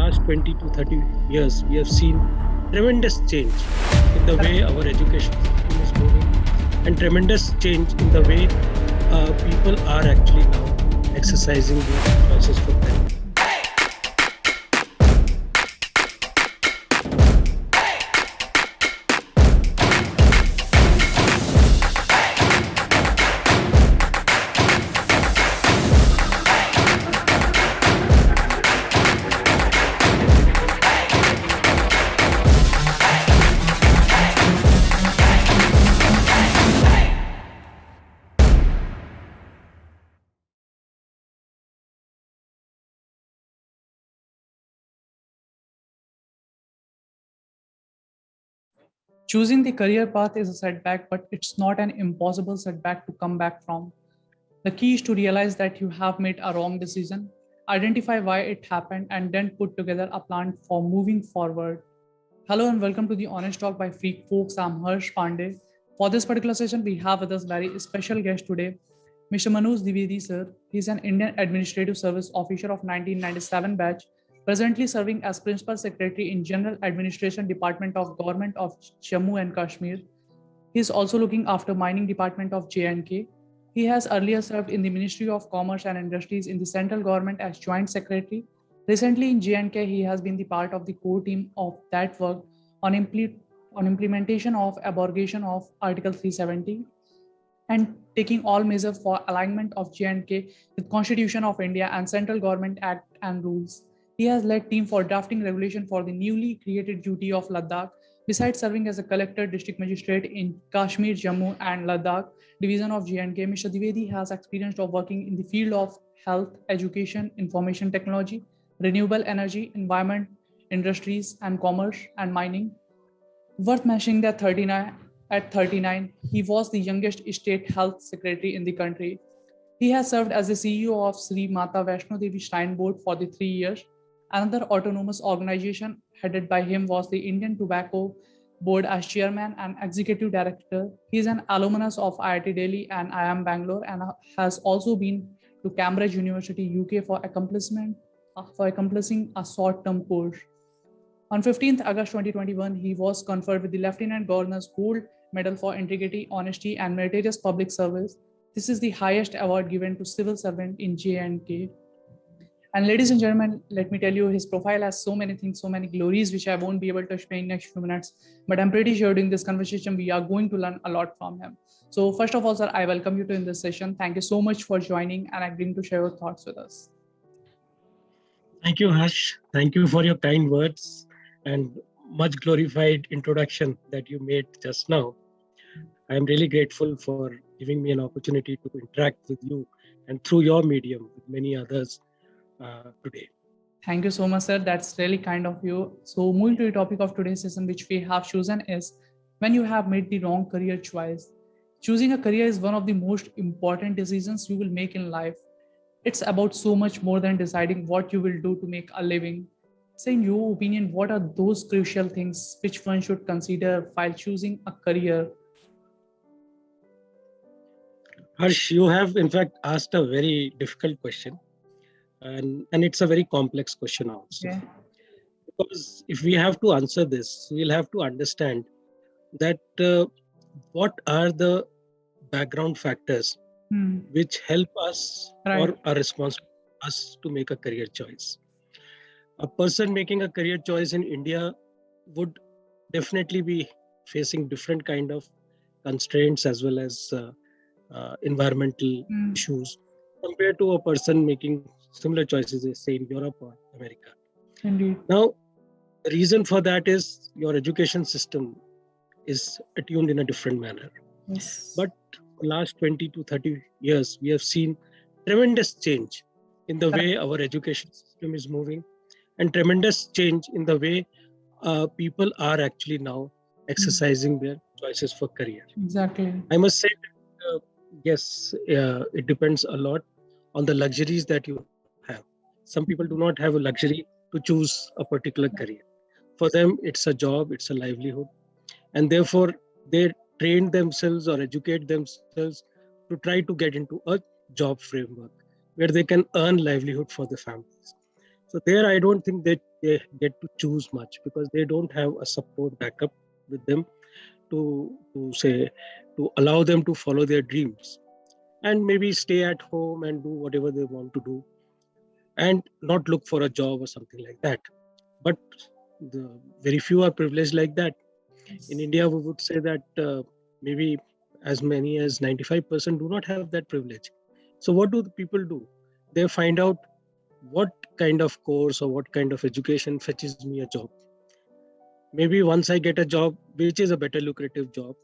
last 20 to 30 years, we have seen tremendous change in the way our education system is moving and tremendous change in the way people are actually now exercising their choices for them. Choosing the career path is a setback, but it's not an impossible setback to come back from. The key is to realize that you have made a wrong decision, identify why it happened, and then put together a plan for moving forward. Hello and welcome to the Honest Talk by Freak Folks. I'm Harsh Pandey. For this particular session, we have with us very special guest today, Mr. Manoj Dwivedi sir. He's an Indian Administrative Service Officer of 1997 batch, presently serving as Principal Secretary in General Administration Department of Government of Jammu and Kashmir. He is also looking after Mining Department of J&K. He has earlier served in the Ministry of Commerce and Industries in the central government as Joint Secretary. Recently in J&K, he has been the part of the core team of that work on, on implementation of abrogation of Article 370 and taking all measures for alignment of J&K with Constitution of India and Central Government Act and rules. He has led team for drafting regulation for the newly created duty of Ladakh. Besides serving as a collector district magistrate in Kashmir, Jammu and Ladakh division of J&K, Mr. Dwivedi has experience of working in the field of health, education, information technology, renewable energy, environment, industries and commerce and mining. Worth mentioning that at 39, he was the youngest state health secretary in the country. He has served as the CEO of Sri Mata Vaishno Devi Shrine Board for the 3 years. Another autonomous organization headed by him was the Indian Tobacco Board as chairman and executive director. He is an alumnus of IIT Delhi and IIM Bangalore and has also been to Cambridge University, UK for accomplishing a short-term course. On 15th August 2021, he was conferred with the Lieutenant Governor's Gold Medal for Integrity, Honesty, and Meritorious Public Service. This is the highest award given to civil servant in J&K. And ladies and gentlemen, let me tell you, his profile has so many things, so many glories, which I won't be able to explain in next few minutes. But I'm pretty sure during this conversation, we are going to learn a lot from him. So first of all, sir, I welcome you to in this session. Thank you so much for joining and agreeing to share your thoughts with us. Thank you, Harsh. Thank you for your kind words and much glorified introduction that you made just now. I am really grateful for giving me an opportunity to interact with you and through your medium with many others today. Thank you so much, sir. That's really kind of you. So moving to the topic of today's session, which we have chosen is when you have made the wrong career choice. Choosing a career is one of the most important decisions you will make in life. It's about so much more than deciding what you will do to make a living. So in your opinion, what are those crucial things which one should consider while choosing a career? Harsh, you have in fact asked a very difficult question, and it's a very complex question also. Okay. Because if we have to answer this, we'll have to understand that what are the background factors which help us Right. or are responsible for us to make a career choice. A person making a career choice in India would definitely be facing different kind of constraints as well as environmental issues compared to a person making similar choices, say in Europe or America. Indeed. Now, the reason for that is your education system is attuned in a different manner. Yes. But for last 20 to 30 years, we have seen tremendous change in the way our education system is moving and tremendous change in the way people are actually now exercising their choices for career. Exactly. I must say that, yes, it depends a lot on the luxuries that you have. Some people do not have a luxury to choose a particular career. For them, it's a job, it's a livelihood. And therefore, they train themselves or educate themselves to try to get into a job framework where they can earn livelihood for their families. So there, I don't think they get to choose much because they don't have a support backup with them to say to allow them to follow their dreams and maybe stay at home and do whatever they want to do and not look for a job or something like that. But the very few are privileged like that. In India, we would say that maybe as many as 95% do not have that privilege. So what do the people do? They find out what kind of course or what kind of education fetches me a job. Maybe once I get a job, which is a better lucrative job,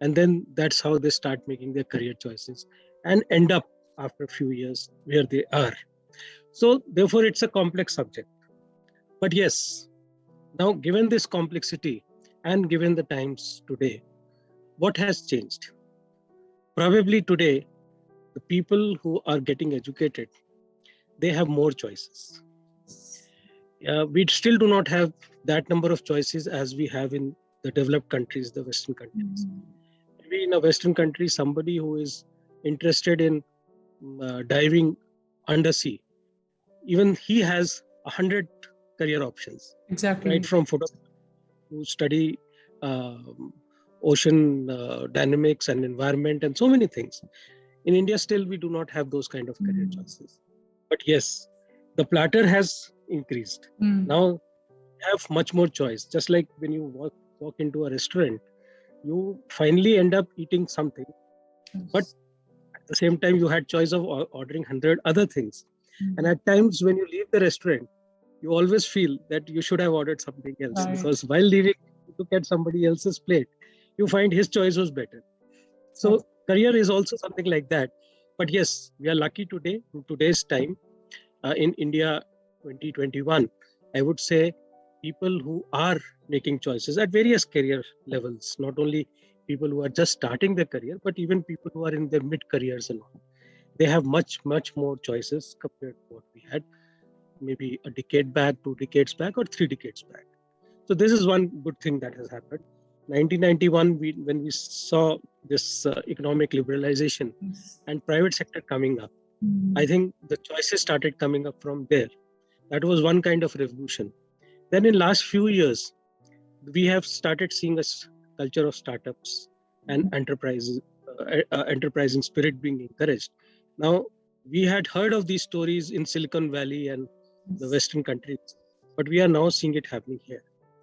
and then that's how they start making their career choices and end up after a few years where they are. So therefore, it's a complex subject. But yes, now given this complexity and given the times today, what has changed? Probably today, the people who are getting educated, they have more choices. We still do not have that number of choices as we have in the developed countries, the Western countries. Maybe in a Western country, somebody who is interested in diving undersea, even he has 100 career options, right? Exactly. From photography to study um ocean dynamics and environment and so many things. In India, still we do not have those kind of career choices. But yes, the platter has increased. Mm. Now you have much more choice. Just like when you walk into a restaurant, you finally end up eating something, but Yes. at the same time you had choice of ordering 100 other things. And Mm. at times when you leave the restaurant, you always feel that you should have ordered something else Right. because while leaving, you look at somebody else's plate, you find his choice was better. So Exactly. career is also something like that. But yes, we are lucky today, in today's time, in India 2021, I would say people who are making choices at various career levels, not only people who are just starting their career, but even people who are in their mid careers and all. They have much, much more choices compared to what we had maybe a decade back, 2 decades back, or 3 decades back. So this is one good thing that has happened. 1991, when we saw this economic liberalization Yes. and private sector coming up, I Mm. think the choices started coming up from there. That was one kind of revolution. Then in last few years, we have started seeing a culture of startups and enterprises, enterprising spirit being encouraged. Now, we had heard of these stories in Silicon Valley and the Yes. Western countries, but we are now seeing it happening here.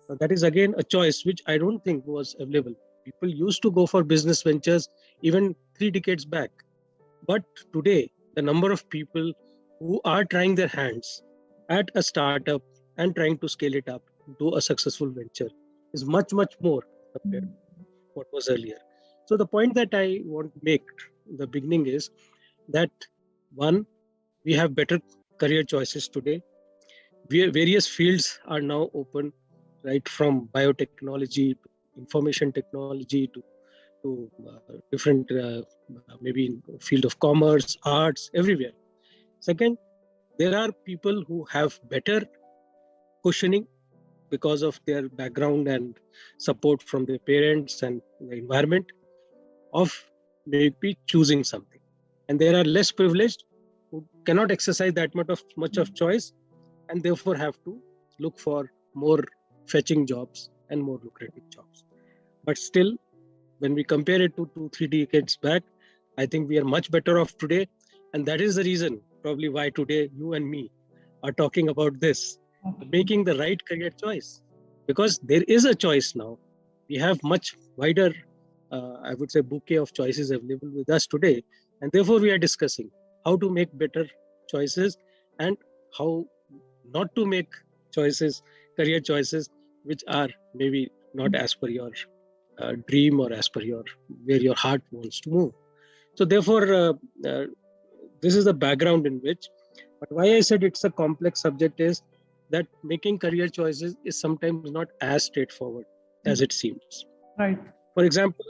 Now, that is again a choice which I don't think was available. People used to go for business ventures even 3 decades back. But today, the number of people who are trying their hands at a startup and trying to scale it up to a successful venture is much, much more compared to Mm. what was earlier. So the point that I want to make in the beginning is that one, we have better career choices today. Various fields are now open, right from biotechnology to information technology to different maybe in field of commerce, arts, everywhere. Second, there are people who have better cushioning because of their background and support from their parents and the environment of maybe choosing something. And there are less privileged who cannot exercise that much of choice and therefore have to look for more fetching jobs and more lucrative jobs. But still, when we compare it to 2 3 decades back, I think we are much better off today. And that is the reason probably why today you and me are talking about this, Okay. making the right career choice. Because there is a choice now. We have much wider, I would say, bouquet of choices available with us today. And therefore, we are discussing how to make better choices and how not to make choices, career choices, which are maybe not as per your dream or as per your where your heart wants to move. So therefore, uh, this is the background in which. But why I said it's a complex subject is that making career choices is sometimes not as straightforward as it seems. Right. For example,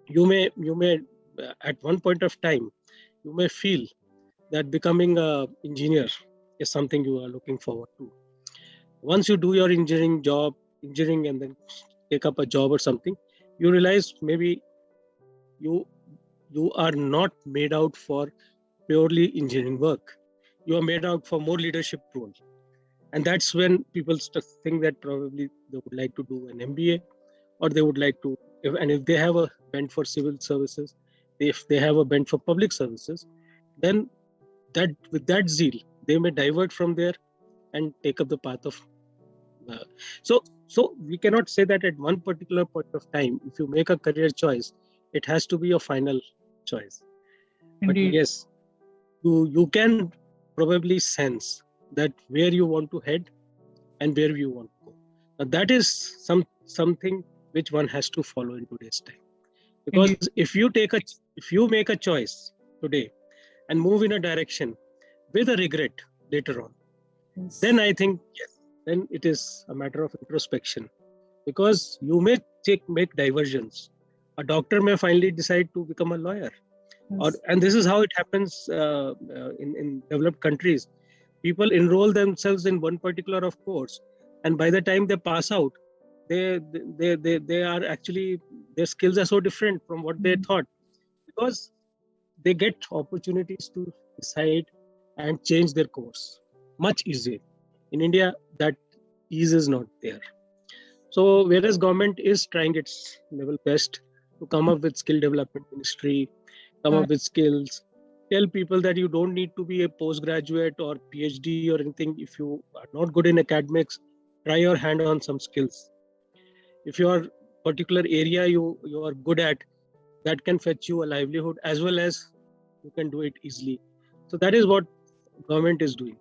you may at one point of time you may feel that becoming a engineer is something you are looking forward to. Once you do your engineering and then take up a job or something, you realize maybe you you are not made out for purely engineering work. You are made out for more leadership role. And that's when people think that probably they would like to do an MBA, or they would like to, if they have a bent for civil services, if they have a bent for public services, then that with that zeal, they may divert from there and take up the path of. Uh, so we cannot say that at one particular point of time, if you make a career choice, it has to be your final choice. But Indeed. yes, you can probably sense that where you want to head and where you want to go. Now that is something which one has to follow in today's time. Because Indeed. if you make a choice today and move in a direction with a regret later on, Yes. then I think yes, then it is a matter of introspection, because you may make diversions. A doctor may finally decide to become a lawyer, Yes. and this is how it happens in developed countries. People enroll themselves in one particular of course, and by the time they pass out, they are actually, their skills are so different from what they thought, because they get opportunities to decide and change their course much easier. In India, that ease is not there. So whereas government is trying its level best to come up with skill development ministry, come Right. up with skills, tell people that you don't need to be a postgraduate or PhD or anything. If you are not good in academics, try your hand on some skills. If your particular area you are good at, that can fetch you a livelihood as well as you can do it easily. So that is what government is doing.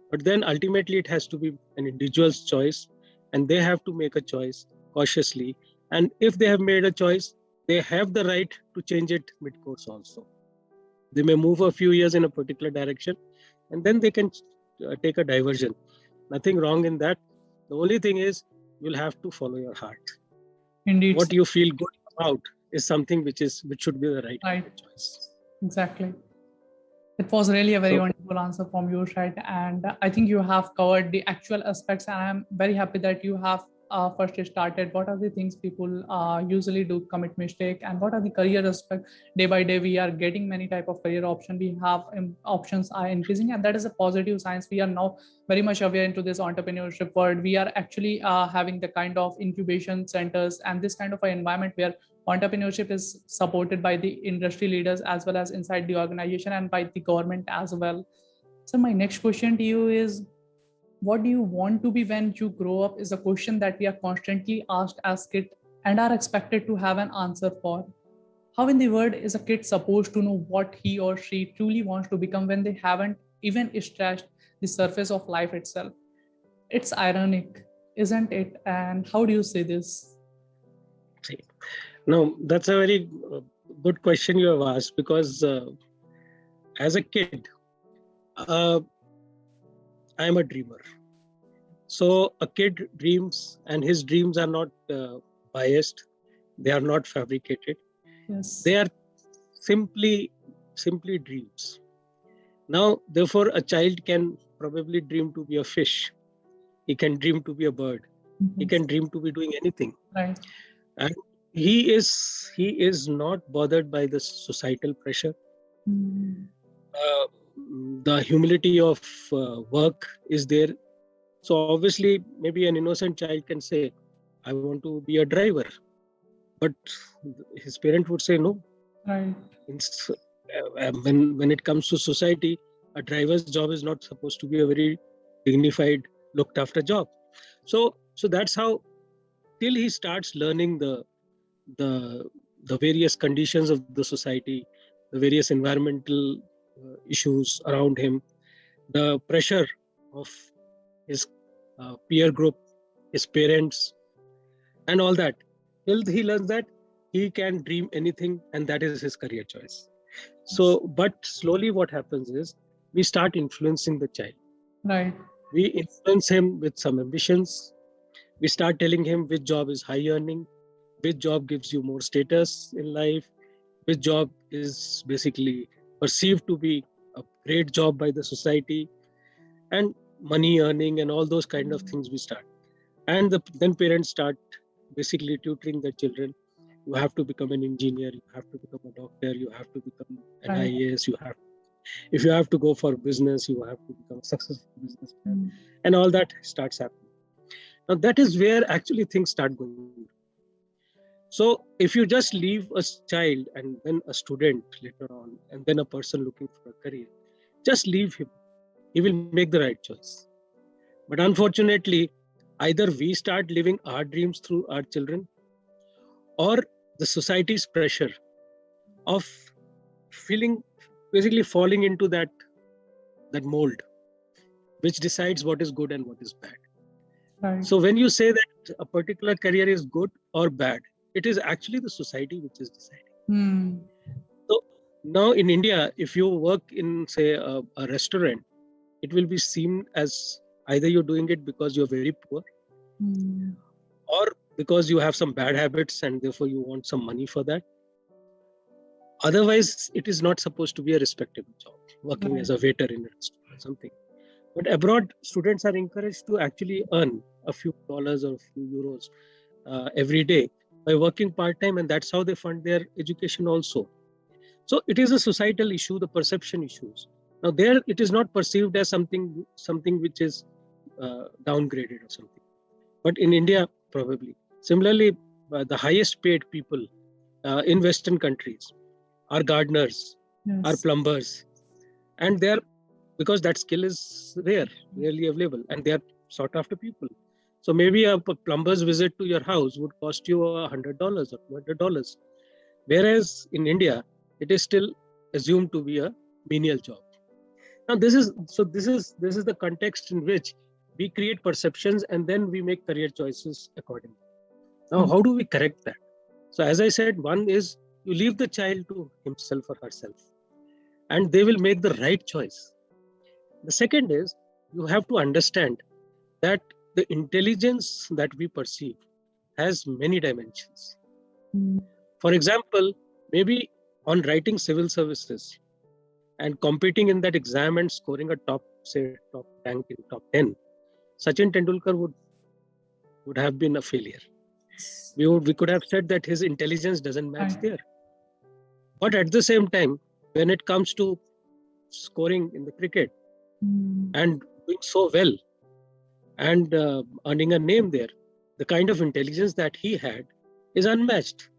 But then ultimately it has to be an individual's choice, and they have to make a choice cautiously. And if they have made a choice, they have the right to change it mid-course also. They may move a few years in a particular direction, and then they can take a diversion. Nothing wrong in that. The only thing is you'll have to follow your heart. Indeed. What you feel good about is something which should be the right Right. choice. Exactly. It was really a very So wonderful answer from your side, and I think you have covered the actual aspects. And I'm very happy that you have first started. What are the things people usually do commit mistake, and what are the career aspect? Day by day, we are getting many type of career option. We have options are increasing, and that is a positive signs. We are now very much aware into this entrepreneurship world. We are actually having the kind of incubation centers and this kind of an environment where entrepreneurship is supported by the industry leaders as well as inside the organization and by the government as well. So my next question to you is, what do you want to be when you grow up is a question that we are constantly asked as kids and are expected to have an answer for. How in the world is a kid supposed to know what he or she truly wants to become when they haven't even scratched the surface of life itself? It's ironic, isn't it? And how do you say this? see, no, that's a very good question you have asked, because as a kid, uh, I'm a dreamer. So a kid dreams, and his dreams are not biased. They are not fabricated. Yes. They are simply dreams. Now, therefore, a child can probably dream to be a fish. He can dream to be a bird. He Mhm. can dream to be doing anything, Right. and he is not bothered by the societal pressure. Mm. Uh, the humility of work is there. So obviously, maybe an innocent child can say, "I want to be a driver," but his parent would say no. Right. When it comes to society, a driver's job is not supposed to be a very dignified, looked after job. So that's how, till he starts learning the the various conditions of the society, the various environmental issues around him, the pressure of his peer group, his parents, and all that. Till he learns that, he can dream anything, and that is his career choice. So, but slowly what happens is we start influencing the child. Right. We influence him with some ambitions. We start telling him which job is high earning, which job gives you more status in life, which job is basically perceived to be a great job by the society, and money earning and all those kind of things we start. And then parents start basically tutoring their children. You have to become an engineer, you have to become a doctor, you have to become an Right. IAS, you have. If you have to go for business, you have to become a successful businessman, Mm. and all that starts happening. Now that is where actually things start going. So if you just leave a child and then a student later on, and then a person looking for a career, just leave him. He will make the right choice. But unfortunately, either we start living our dreams through our children, or the society's pressure of feeling, basically falling into that mold, which decides what is good and what is bad. Right. So when you say that a particular career is good or bad, it is actually the society which is deciding. Mm. So now in India, if you work in, say, a restaurant, it will be seen as either you're doing it because you're very poor, Mm. or because you have some bad habits and therefore you want some money for that. Otherwise, it is not supposed to be a respectable job, working as Right. a waiter in a restaurant or something. But abroad, students are encouraged to actually earn a few dollars or a few euros every day by working part time, and that's how they fund their education also. So it is a societal issue, the perception issues. Now there, it is not perceived as something which is downgraded or something. But in India, probably. Similarly, the highest paid people in Western countries are gardeners, are Yes. plumbers, and they're, because that skill is rare, rarely available, and they are sought after people. So maybe a plumber's visit to your house would cost you $100 or $200, whereas in India, it is still assumed to be a menial job. Now this is the context in which we create perceptions and then we make career choices accordingly. Now, Mm. how do we correct that? So as I said, one is you leave the child to himself or herself, and they will make the right choice. The second is you have to understand that the intelligence that we perceive has many dimensions. Mm. For example, maybe on writing civil services and competing in that exam and scoring a top rank in top 10, Sachin Tendulkar would have been a failure. We could have said that his intelligence doesn't match Right. there. But at the same time, when it comes to scoring in the cricket Mm. and doing so well and earning a name there, the kind of intelligence that he had is unmatched.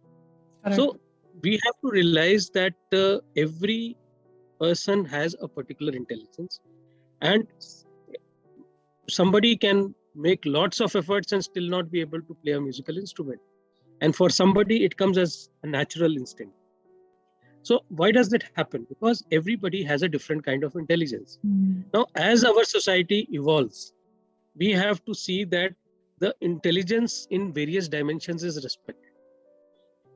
Correct. So we have to realize that every person has a particular intelligence, and somebody can make lots of efforts and still not be able to play a musical instrument. And for somebody, it comes as a natural instinct. So why does that happen? Because everybody has a different kind of intelligence. Mm. Now, as our society evolves, we have to see that the intelligence in various dimensions is respected.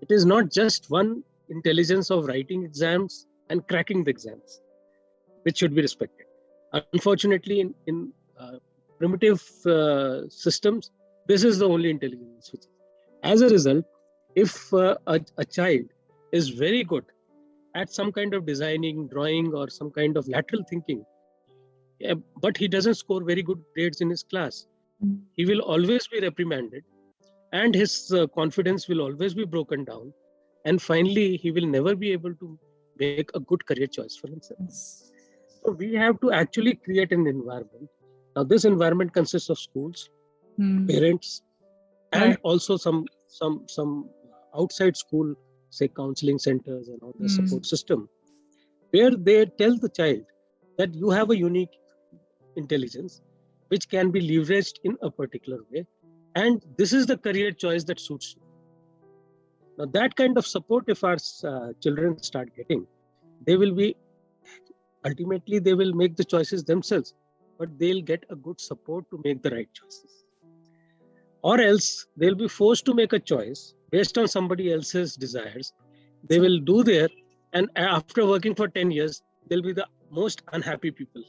It is not just one intelligence of writing exams and cracking the exams, which should be respected. Unfortunately, in primitive systems, this is the only intelligence. As a result, if a child is very good at some kind of designing, drawing, or some kind of lateral thinking, but he doesn't score very good grades in his class, Mm. he will always be reprimanded, and his confidence will always be broken down. And finally, he will never be able to make a good career choice for himself. Yes. So we have to actually create an environment. Now, this environment consists of schools, Mm. parents, and Right. also some outside school, say counseling centers and all the Mm. support system, where they tell the child that you have a unique intelligence which can be leveraged in a particular way, and this is the career choice that suits you. Now that kind of support, if our children start getting, they will be, ultimately they will make the choices themselves, but they'll get a good support to make the right choices. Or else they'll be forced to make a choice based on somebody else's desires. They will do there, and after working for 10 years, they'll be the most unhappy people.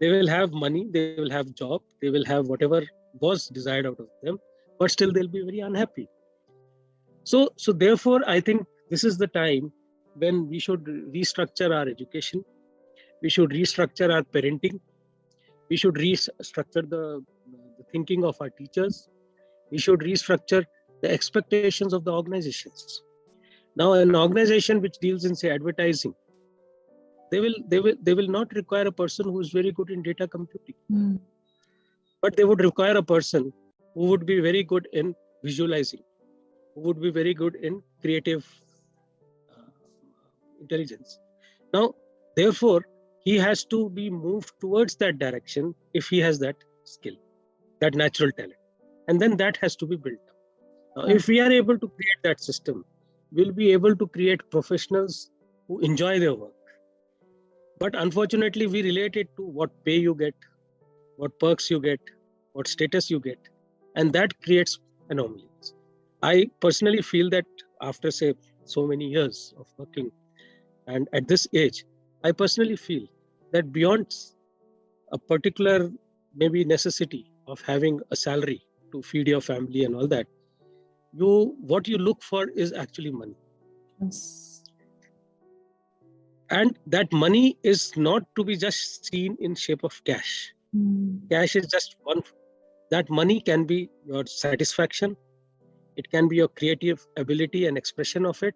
They will have money, they will have job, they will have whatever was desired out of them, but still they'll be very unhappy. So therefore, I think this is the time when we should restructure our education. We should restructure our parenting. We should restructure the thinking of our teachers. We should restructure the expectations of the organizations. Now, an organization which deals in, say, advertising, They will not require a person who is very good in data computing, Mm. but they would require a person who would be very good in visualizing, who would be very good in creative uh, intelligence. Now, therefore, he has to be moved towards that direction if he has that skill, that natural talent, and then that has to be built up. Now, Right. if we are able to create that system, we'll be able to create professionals who enjoy their work. But unfortunately, we relate it to what pay you get, what perks you get, what status you get, and that creates anomalies. I personally feel that after, say, so many years of working, and at this age, I personally feel that beyond a particular maybe necessity of having a salary to feed your family and all that, what you look for is actually money. Yes. And that money is not to be just seen in shape of cash. Mm. Cash is just one. That money can be your satisfaction, it can be your creative ability and expression of it,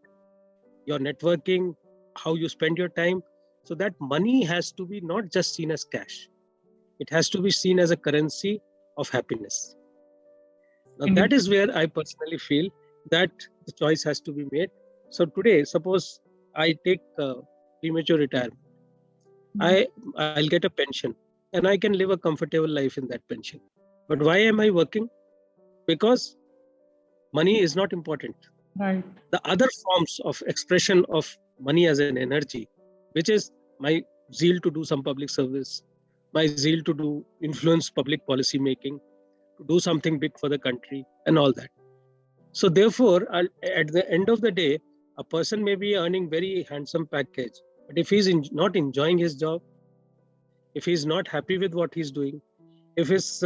your networking, how you spend your time. So that money has to be not just seen as cash, it has to be seen as a currency of happiness. Now, that Indeed. is where I personally feel that the choice has to be made. So today, suppose I take premature retirement, Mm. I'll get a pension and I can live a comfortable life in that pension. But why am I working? Because money is not important. Right. The other forms of expression of money as an energy, which is my zeal to do some public service, my zeal to do influence public policy making, to do something big for the country, and all that. So therefore, at the end of the day, a person may be earning very handsome package, but if he's not enjoying his job, if he's not happy with what he's doing, if his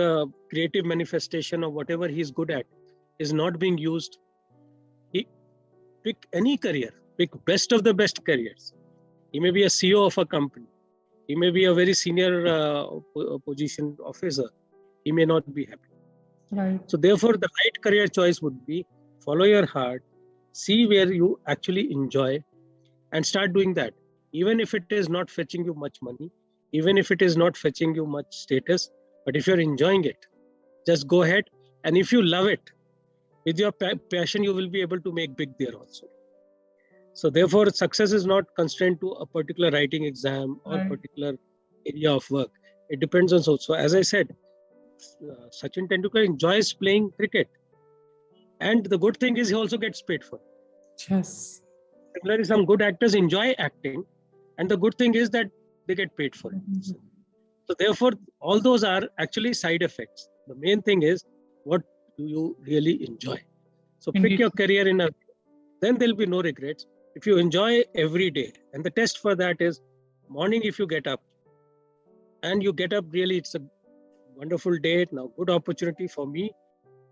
creative manifestation or whatever he's good at is not being used, he pick any career, pick best of the best careers. He may be a CEO of a company. He may be a very senior position officer. He may not be happy. Right. So therefore, the right career choice would be follow your heart, see where you actually enjoy, and start doing that. Even if it is not fetching you much money, even if it is not fetching you much status, but if you're enjoying it, just go ahead. And if you love it, with your passion, you will be able to make big there also. So therefore, success is not constrained to a particular writing exam or Right. particular area of work. It depends on so. As I said, Sachin Tendulkar enjoys playing cricket, and the good thing is he also gets paid for it. Yes. Similarly, some good actors enjoy acting, and the good thing is that they get paid for it. Mhm. So therefore, all those are actually side effects. The main thing is, what do you really enjoy? So pick Indeed. your career in a, then there'll be no regrets. If you enjoy every day, and the test for that is morning, if you get up and you get up, really, it's a wonderful day, now good opportunity for me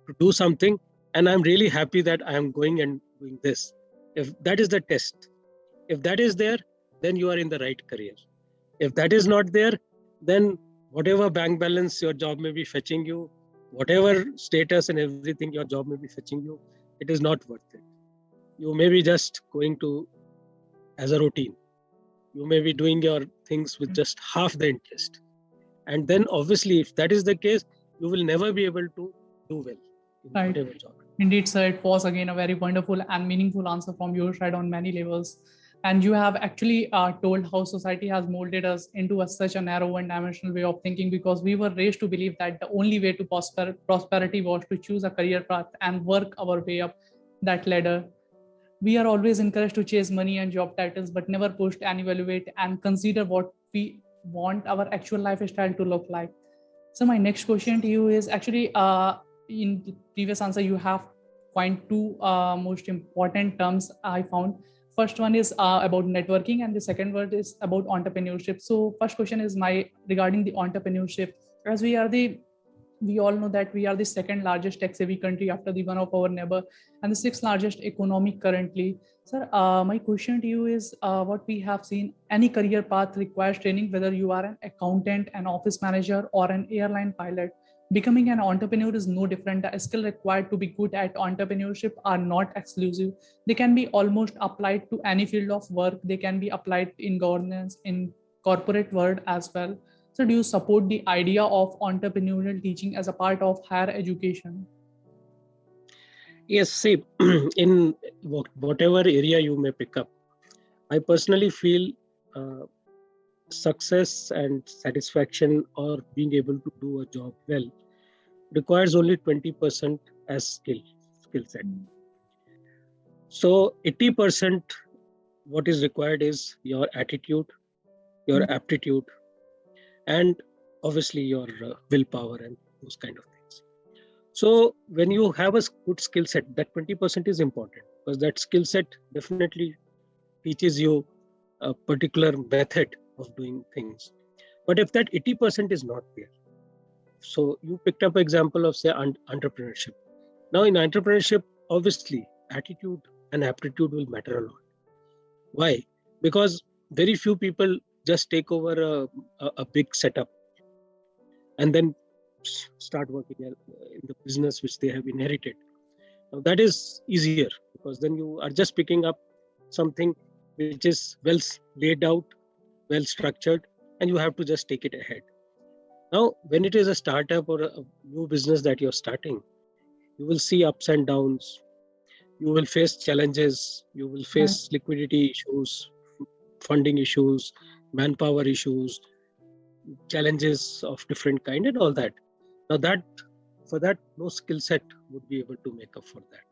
to do something. And I'm really happy that I am going and doing this. If that is the test, if that is there, then you are in the right career. If that is not there, then whatever bank balance your job may be fetching you, whatever status and everything your job may be fetching you, it is not worth it. You may be just going to as a routine. You may be doing your things with just half the interest. And then obviously, if that is the case, you will never be able to do well in Right. whatever job. Indeed, sir, it was again a very wonderful and meaningful answer from your side on many levels. And you have actually told how society has molded us into such a narrow one-dimensional way of thinking, because we were raised to believe that the only way to prosperity was to choose a career path and work our way up that ladder. We are always encouraged to chase money and job titles, but never pushed and evaluate and consider what we want our actual lifestyle to look like. So my next question to you is actually, in the previous answer, you have coined two most important terms I found. First one is about networking, and the second word is about entrepreneurship. So first question is my regarding the entrepreneurship. As we all know that we are the second largest tech-savvy country after the one of our neighbor, and the sixth largest economy currently. Sir, my question to you is, what we have seen, any career path requires training, whether you are an accountant, an office manager, or an airline pilot. Becoming an entrepreneur is no different. The skill required to be good at entrepreneurship are not exclusive. They can be almost applied to any field of work. They can be applied in governance, in corporate world as well. So do you support the idea of entrepreneurial teaching as a part of higher education? Yes, see, in whatever area you may pick up, I personally feel uh, success and satisfaction or being able to do a job well requires only 20% as skill set. So 80% what is required is your attitude, your aptitude, and obviously your willpower and those kind of things. So when you have a good skill set, that 20% is important because that skill set definitely teaches you a particular method of doing things. But if that 80% is not there, so you picked up example of say entrepreneurship. Now in entrepreneurship, obviously attitude and aptitude will matter a lot. Why? Because very few people just take over a big setup and then start working in the business which they have inherited. Now that is easier because then you are just picking up something which is well laid out, well structured, and you have to just take it ahead. Now, when it is a startup or a new business that you're starting, you will see ups and downs. You will face challenges. You will Right. face liquidity issues, funding issues, manpower issues, challenges of different kind, and all that. Now, that for that, no skill set would be able to make up for that.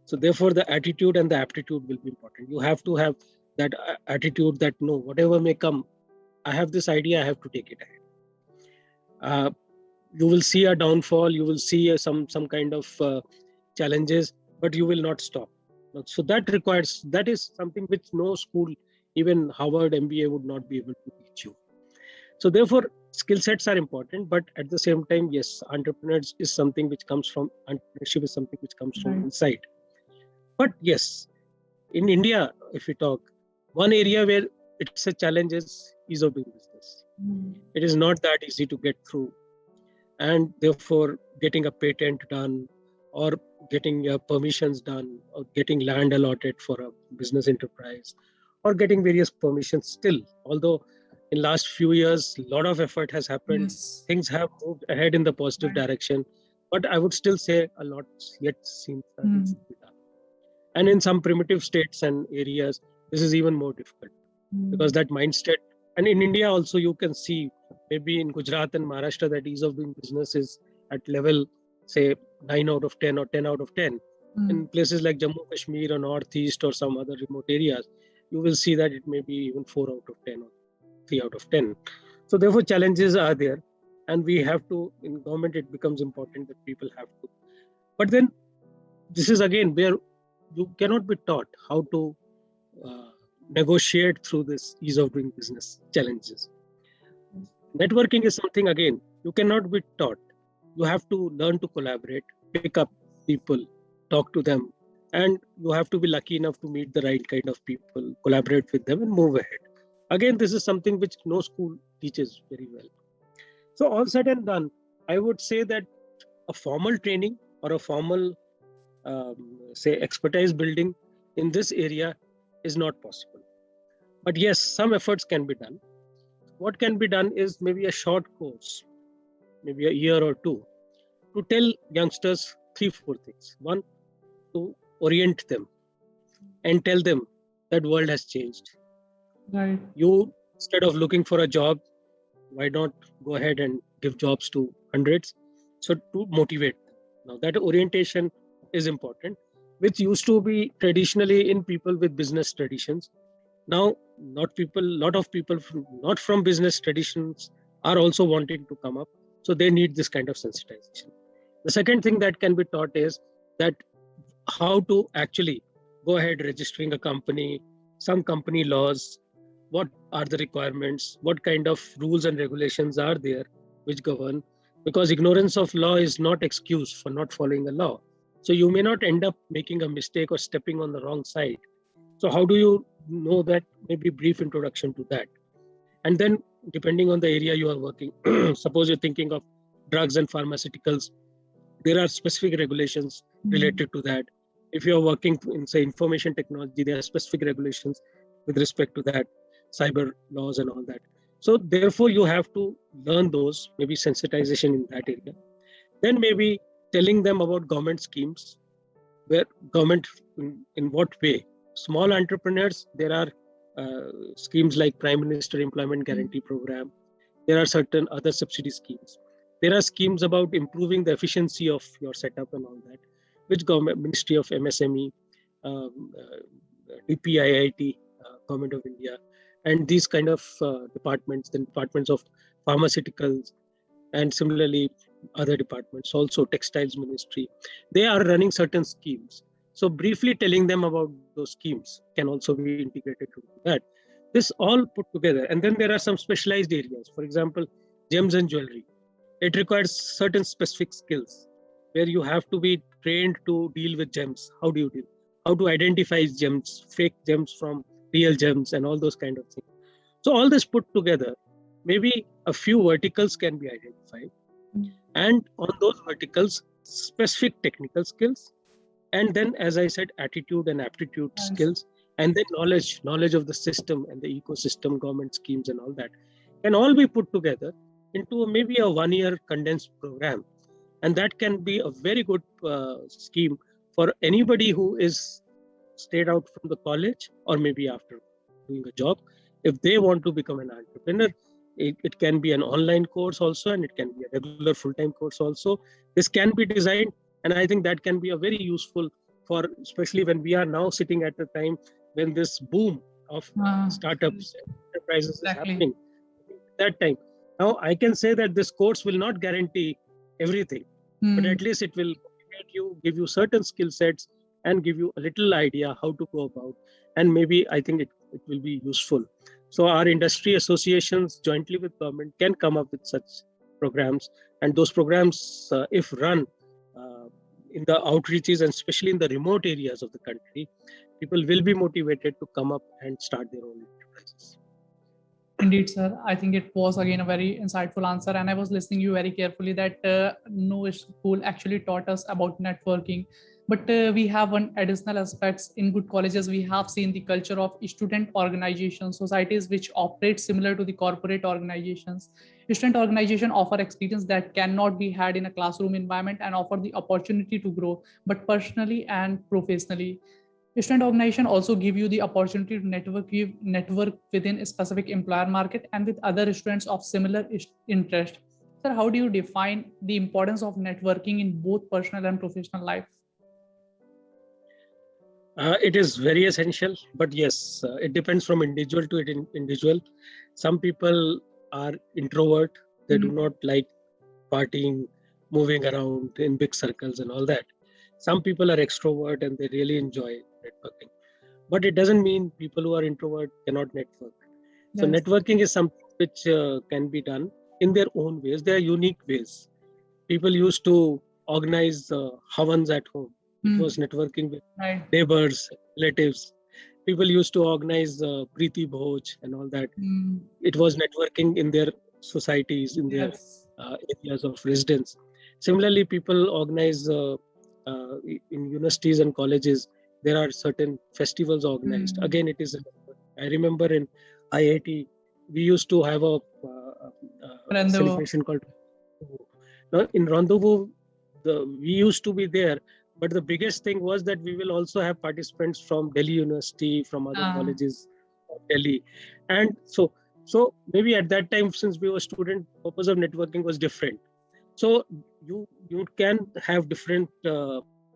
So, therefore, the attitude and the aptitude will be important. You have to have that attitude that no, whatever may come, I have this idea, I have to take it ahead. You will see a downfall, you will see some kind of challenges, but you will not stop. So that is something which no school, even Harvard MBA, would not be able to teach you. So therefore skill sets are important, but at the same time, yes, entrepreneurship is something which comes from Right. inside. But yes, in India, if we talk, one area where it's a challenge is ease of doing business. It is not that easy to get through, and therefore getting a patent done or getting permissions done or getting land allotted for a business enterprise or getting various permissions still, although in last few years a lot of effort has happened, Yes. things have moved ahead in the positive Right. direction, but I would still say a lot yet seems Mm. needs to be done. And in some primitive states and areas this is even more difficult because that mindset. And in India also, you can see maybe in Gujarat and Maharashtra that ease of doing business is at level, say, 9 out of 10 or 10 out of 10. In places like Jammu Kashmir or Northeast or some other remote areas, you will see that it may be even 4 out of 10 or 3 out of 10. So therefore, challenges are there. And we have to, in government, it becomes important that people have to. But then this is again where you cannot be taught how to uh, negotiate through this ease of doing business challenges. Networking is something, again, you cannot be taught. You have to learn to collaborate, pick up people, talk to them, and you have to be lucky enough to meet the right kind of people, collaborate with them, and move ahead. Again, this is something which no school teaches very well. So, all said and done, I would say that a formal training or a formal, say, expertise building in this area is not possible. But yes, some efforts can be done. What can be done is maybe a short course, maybe a year or two, to tell youngsters three, four things. One, to orient them and tell them that world has changed. Right. You, instead of looking for a job, why not go ahead and give jobs to hundreds? So to motivate them. Now that orientation is important, which used to be traditionally in people with business traditions. Now, lot of people not from business traditions are also wanting to come up. So they need this kind of sensitization. The second thing that can be taught is that how to actually go ahead registering a company, some company laws, what are the requirements, what kind of rules and regulations are there which govern, because ignorance of law is not excuse for not following a law. So you may not end up making a mistake or stepping on the wrong side. So how do you know that? Maybe brief introduction to that. And then depending on the area you are working, suppose you're thinking of drugs and pharmaceuticals, there are specific regulations related to that. If you're working in, say, information technology, there are specific regulations with respect to that, cyber laws and all that. So therefore, you have to learn those, maybe sensitization in that area. Then maybe telling them about government schemes, where government, in what way. Small entrepreneurs, there are schemes like Prime Minister Employment Guarantee Program. There are certain other subsidy schemes. There are schemes about improving the efficiency of your setup and all that, which government, Ministry of MSME, DPIIT, Government of India, and these kind of departments, the departments of pharmaceuticals, and similarly other departments, also textiles ministry, they are running certain schemes. So briefly telling them about those schemes can also be integrated to that. This all put together, and then there are some specialized areas. For example, gems and jewelry. It requires certain specific skills where you have to be trained to deal with gems. How do you deal? How to identify gems, fake gems from real gems, and all those kind of things. So all this put together, maybe a few verticals can be identified, and on those verticals, specific technical skills, and then, as I said, attitude and aptitude skills, and then knowledge of the system and the ecosystem, government schemes, and all that can all be put together into maybe a 1-year condensed program, and that can be a very good scheme for anybody who is stayed out from the college or maybe after doing a job. If they want to become an entrepreneur, it can be an online course also, and it can be a regular full-time course also. This can be designed, and I think that can be a very useful for, especially when we are now sitting at a time when this boom of startups and enterprises is happening. That time, now I can say that this course will not guarantee everything, but at least it will motivate you, give you certain skill sets, and give you a little idea how to go about, and maybe I think it will be useful. So our industry associations jointly with government can come up with such programs, and those programs, if run in the outreaches and especially in the remote areas of the country, people will be motivated to come up and start their own enterprises. Indeed, sir. I think it was again a very insightful answer, and I was listening you very carefully that no school actually taught us about networking, but we have one additional aspects in good colleges. We have seen the culture of student organizations, societies which operate similar to the corporate organizations. Student organization offer experience that cannot be had in a classroom environment and offer the opportunity to grow, but personally and professionally. Student organization also give you the opportunity to network within a specific employer market and with other students of similar interest. Sir, how do you define the importance of networking in both personal and professional life? It is very essential, but yes, it depends from individual to individual. Some people are introvert; they do not like partying, moving around in big circles and all that. Some people are extrovert and they really enjoy networking. But it doesn't mean people who are introvert cannot network. So networking is something which can be done in their own ways. There are unique ways. People used to organize havans at home. It was networking with neighbors, relatives. People used to organize Preeti Bhoj and all that. It was networking in their societies, in their areas of residence. Similarly, people organize in universities and colleges. There are certain festivals organized. Again, it is. I remember in IIT, we used to have a celebration called. Now, in Rendezvous, we used to be there, but the biggest thing was that we will also have participants from Delhi University, from other colleges of Delhi, and so maybe at that time, since we were student, purpose of networking was different. So you can have different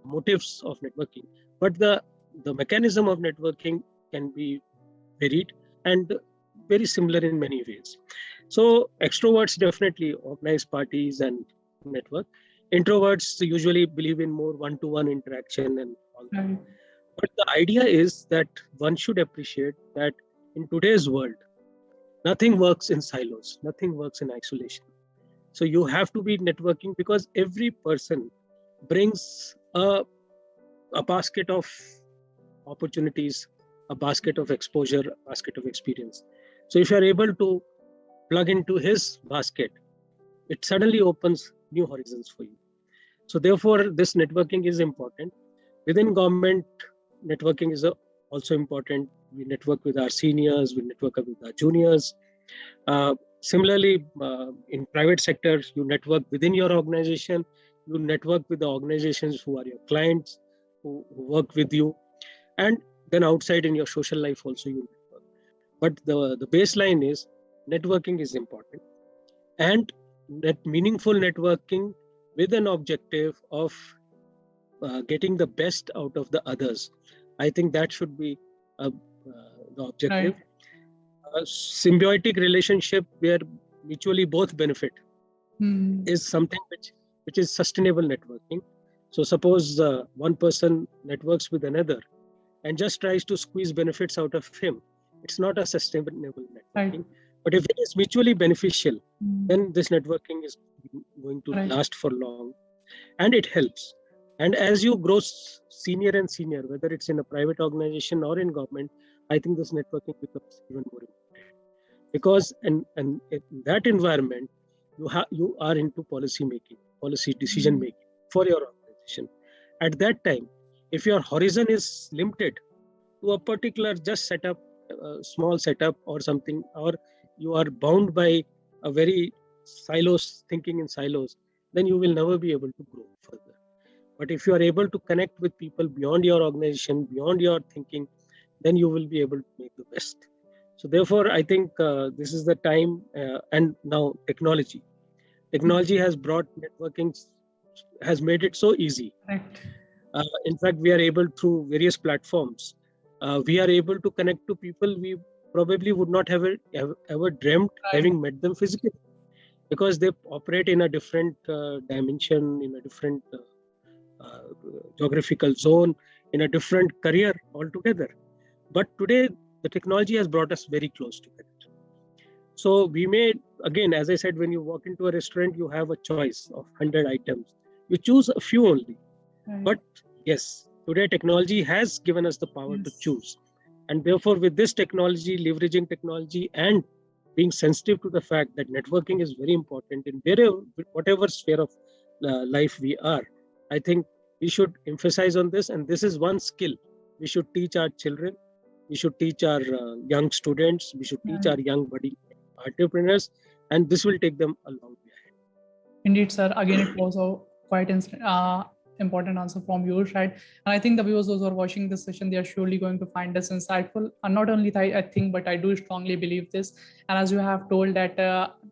motives of networking, but the mechanism of networking can be varied and very similar in many ways. So extroverts definitely organize parties and network. Introverts usually believe in more one-to-one interaction and all that. But the idea is that one should appreciate that in today's world, nothing works in silos, nothing works in isolation. So you have to be networking because every person brings a basket of opportunities, a basket of exposure, a basket of experience. So if you are able to plug into his basket, it suddenly opens new horizons for you. So therefore, this networking is important. Within government, networking is also important. We network with our seniors, we network with our juniors. Similarly, in private sector, you network within your organization, you network with the organizations who are your clients, who work with you, and then outside in your social life also you network. But the baseline is networking is important, and that meaningful networking with an objective of getting the best out of the others. I think that should be the objective. Right. A symbiotic relationship where mutually both benefit Hmm. is something which is sustainable networking. So suppose one person networks with another and just tries to squeeze benefits out of him, it's not a sustainable Right. networking. But if it is mutually beneficial, Hmm. then this networking is going to Right. last for long, and it helps. And as you grow senior and senior, whether it's in a private organization or in government, I think this networking becomes even more important, because in that environment you are into policy making, policy decision Hmm. making for your organization. At that time, if your horizon is limited to a particular just setup, small setup or something, or you are bound by a very silos, thinking in silos, then you will never be able to grow further. But if you are able to connect with people beyond your organization, beyond your thinking, then you will be able to make the best. So therefore, I think this is the time, and now technology has brought networking, has made it so easy. Correct. In fact, we are able through various platforms, we are able to connect to people we probably would not have ever dreamt Right. having met them physically, because they operate in a different dimension, in a different uh, geographical zone, in a different career altogether. But today, the technology has brought us very close together. So we may, again, as I said, when you walk into a restaurant, you have a choice of 100 items. You choose a few only. Right. But yes, today technology has given us the power to Yes. choose. And therefore, with this technology, leveraging technology and being sensitive to the fact that networking is very important in whatever sphere of life we are, I think we should emphasize on this. And this is one skill we should teach our children, we should teach our young students, we should teach Right. our young budding entrepreneurs, and this will take them a long way ahead. Indeed, sir. Again, it was a quite important answer from your side. And I think the viewers, those who are watching this session, they are surely going to find this insightful. And not only I think, but I do strongly believe this. And as you have told that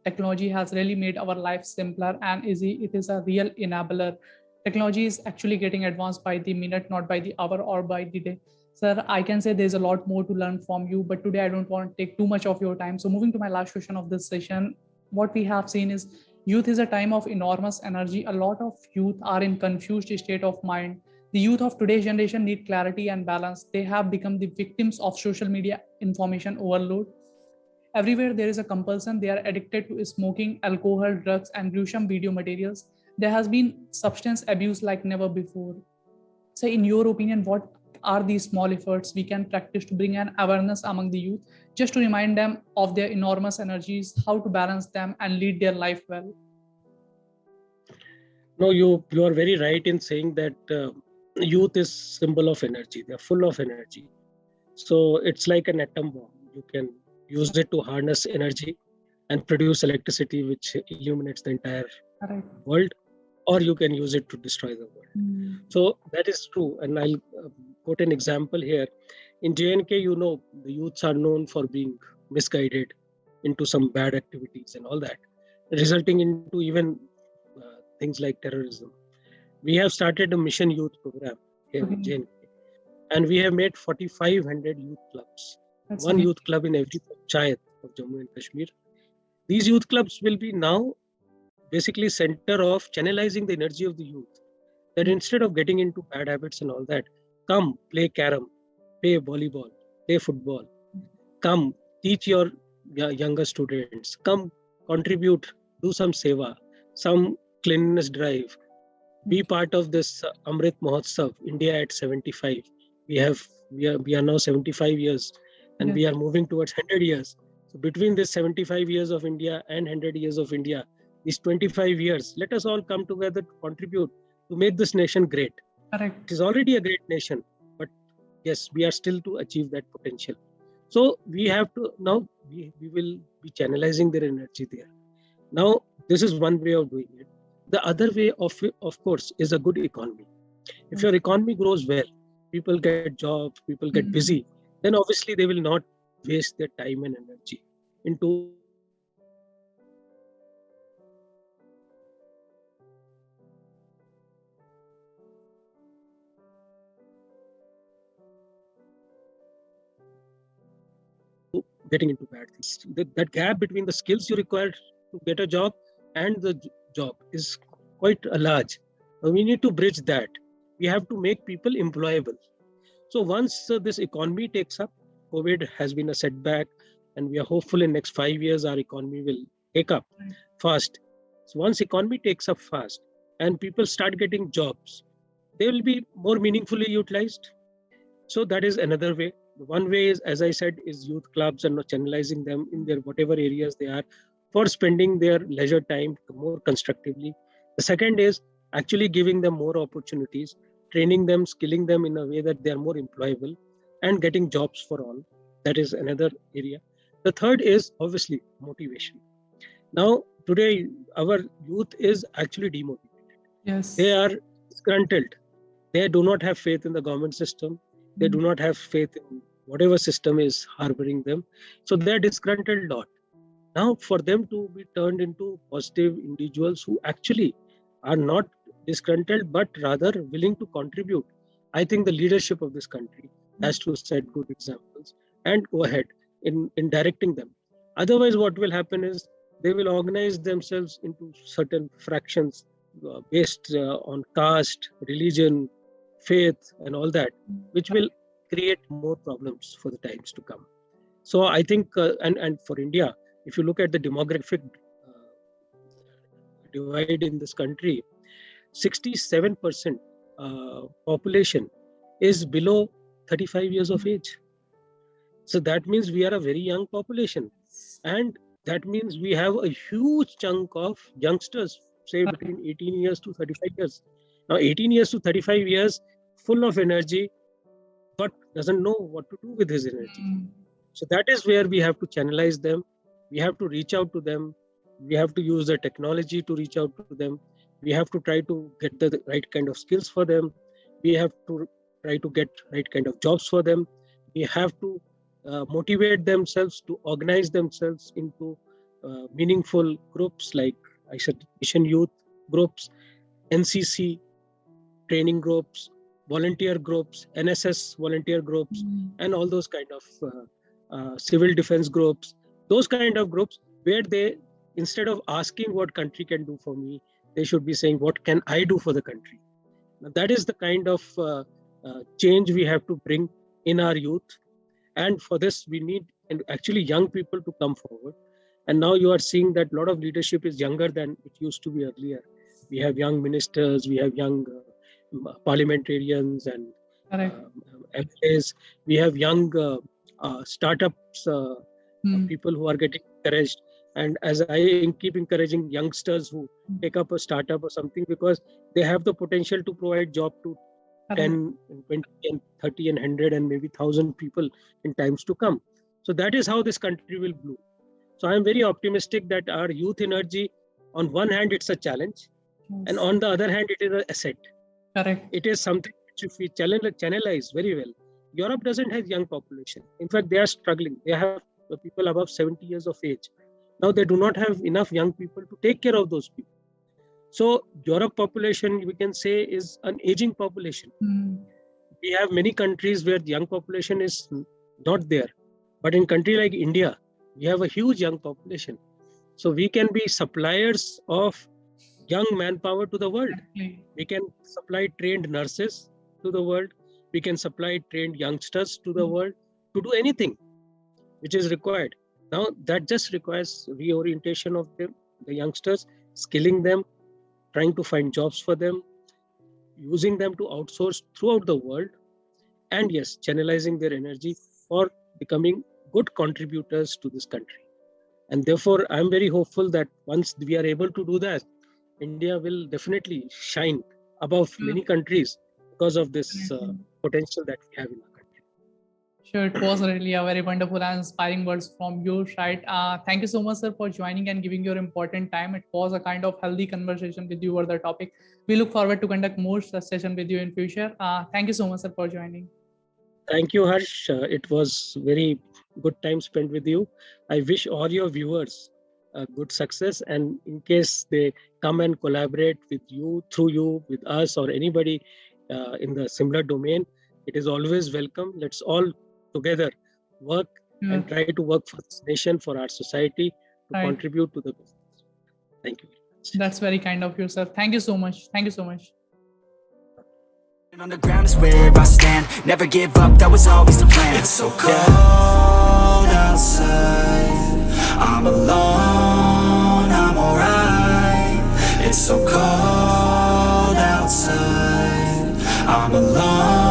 technology has really made our life simpler and easy, it is a real enabler. Technology is actually getting advanced by the minute, not by the hour or by the day. Sir, I can say there's a lot more to learn from you, but today I don't want to take too much of your time. So moving to my last question of this session, what we have seen is youth is a time of enormous energy. A lot of youth are in confused state of mind. The youth of today's generation need clarity and balance. They have become the victims of social media information overload. Everywhere there is a compulsion. They are addicted to smoking, alcohol, drugs, and gruesome video materials. There has been substance abuse like never before. So, in your opinion, what are these small efforts we can practice to bring an awareness among the youth, just to remind them of their enormous energies, how to balance them and lead their life well? No, you are very right in saying that youth is symbol of energy. They're full of energy. So it's like an atom bomb. You can use it to harness energy and produce electricity, which illuminates the entire Right. world, or you can use it to destroy the world. Mm. So that is true. And I'll quote an example here. In JNK, the youths are known for being misguided into some bad activities and all that, resulting into even things like terrorism. We have started a mission youth program here in Okay. JNK, and we have made 4,500 youth clubs, That's one amazing. youth club in every panchayat of Jammu and Kashmir. These youth clubs will be now basically center of channelizing the energy of the youth. That instead of getting into bad habits and all that, come play carom, play volleyball, play football, come teach your younger students, come contribute, do some seva, some cleanliness drive, be part of this Amrit Mahotsav, India at 75. We are now 75 years, and Yes. we are moving towards 100 years. So between this 75 years of India and 100 years of India, these 25 years, let us all come together to contribute to make this nation great. It Correct. is already a great nation, but yes, we are still to achieve that potential. So we have to now, we will be channelizing their energy there. Now, this is one way of doing it. The other way of course, is a good economy. If your economy grows well, people get jobs, people get busy, Mhm. then obviously they will not waste their time and energy into getting into bad things. That gap between the skills you require to get a job and the job is quite a large. We need to bridge that. We have to make people employable. So once this economy takes up, COVID has been a setback, and we are hopeful in next 5 years our economy will take up fast. So once economy takes up fast and people start getting jobs, they will be more meaningfully utilized. So that is another way. One way is, as I said, is youth clubs and channelizing them in their whatever areas they are for spending their leisure time more constructively. The second is actually giving them more opportunities, training them, skilling them in a way that they are more employable and getting jobs for all. That is another area. The third is obviously motivation. Now, today, our youth is actually demotivated. They Yes. are disgruntled. They do not have faith in the government system. They do not have faith in whatever system is harboring them. So they're disgruntled lot. Now, for them to be turned into positive individuals who actually are not disgruntled but rather willing to contribute, I think the leadership of this country has to set good examples and go ahead in directing them. Otherwise, what will happen is they will organize themselves into certain fractions based on caste, religion, faith, and all that, which will create more problems for the times to come. So I think, and for India, if you look at the demographic divide in this country, 67% population is below 35 years of age. So that means we are a very young population. And that means we have a huge chunk of youngsters, say Correct. between 18 years to 35 years. Now, 18 years to 35 years, full of energy, but doesn't know what to do with his energy. So that is where we have to channelize them. We have to reach out to them. We have to use the technology to reach out to them. We have to try to get the right kind of skills for them. We have to try to get right kind of jobs for them. We have to motivate themselves to organize themselves into meaningful groups like I said, Asian youth groups, NCC training groups, volunteer groups, NSS volunteer groups, and all those kind of civil defense groups, those kind of groups where they, instead of asking what country can do for me, they should be saying, what can I do for the country? Now, that is the kind of change we have to bring in our youth. And for this, we need and actually young people to come forward. And now you are seeing that a lot of leadership is younger than it used to be earlier. We have young ministers, we have young parliamentarians and Correct. MLAs. We have young startups, Hmm. people who are getting encouraged. And as I keep encouraging youngsters who take up a startup or something because they have the potential to provide job to Correct. 10 and 20 and 30 and 100 and maybe 1,000 people in times to come. So that is how this country will bloom. So I am very optimistic that our youth energy, on one hand, it's a challenge, and Yes. on the other hand, it is an asset. Correct. It is something which if we channelize very well. Europe doesn't have young population. In fact, they are struggling. They have people above 70 years of age. Now they do not have enough young people to take care of those people. So Europe population, we can say, is an aging population. Hmm. We have many countries where the young population is not there. But in country like India, we have a huge young population. So we can be suppliers of young manpower to the world. Exactly. We can supply trained nurses to the world. We can supply trained youngsters to the world to do anything which is required. Now that just requires reorientation of them, the youngsters, skilling them, trying to find jobs for them, using them to outsource throughout the world, and yes, channelizing their energy for becoming good contributors to this country. And therefore, I'm very hopeful that once we are able to do that, India will definitely shine above Yeah, many countries because of this definitely. potential that we have in our country. Sure, it was really a very wonderful and inspiring words from you, right? Thank you so much, sir, for joining and giving your important time. It was a kind of healthy conversation with you over the topic. We look forward to conduct more such session with you in future. Thank you so much, sir, for joining. Thank you, Harsh. It was very good time spent with you. I wish all your viewers good success, and in case they come and collaborate with you, through you, with us, or anybody in the similar domain, it is always welcome. Let's all together work Yeah, and try to work for this nation, for our society, to right. contribute to the business. Thank you very much. That's very kind of you, sir. Thank you so much. Thank you so much. On the ground is where I stand. Never give up, that was always the plan. It's so cold outside, I'm alone, I'm alright. It's so cold outside, I'm alone.